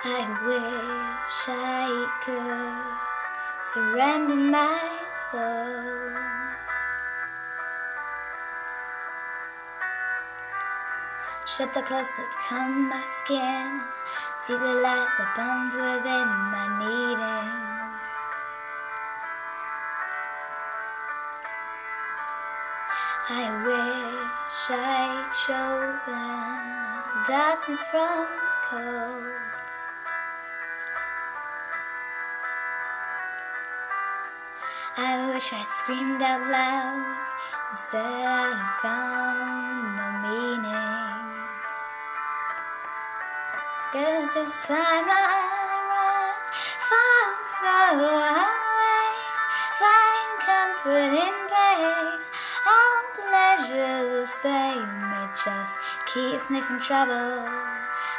I wish I could surrender my soul. Shut the clothes that become my skin. See the light that burns within my needing. I wish I'd chosen darkness from cold. I wish I'd screamed out loud. Instead I found no meaning. 'Cause this time I run far, far away. Find comfort in pain. All pleasures stay may just keep me from trouble.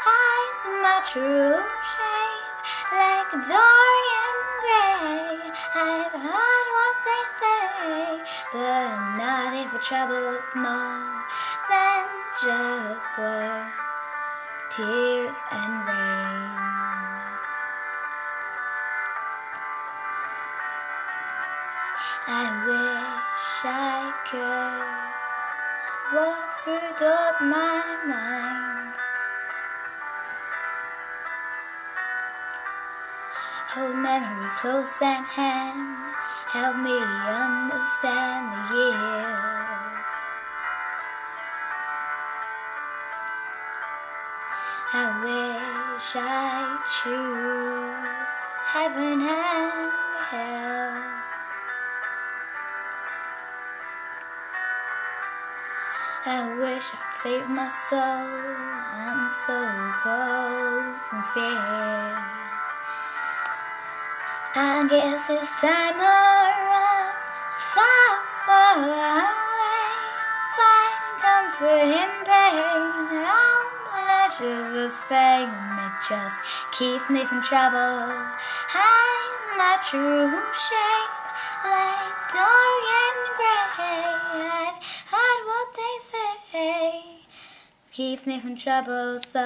Hide my true shape like a Dorian Gray. I've heard what they say, but not if the trouble is more than just words, tears and rain. I wish I could walk through doors of my mind, hold memory close at hand, help me understand the years. I wish I'd choose heaven and hell. I wish I'd save my soul. I'm so cold from fear. I guess it's time to run far, far away. Find comfort in pain. All pleasures the same. It just keeps me from trouble. Hide my true shape like Dorian Gray. I've heard what they say keeps me from trouble, so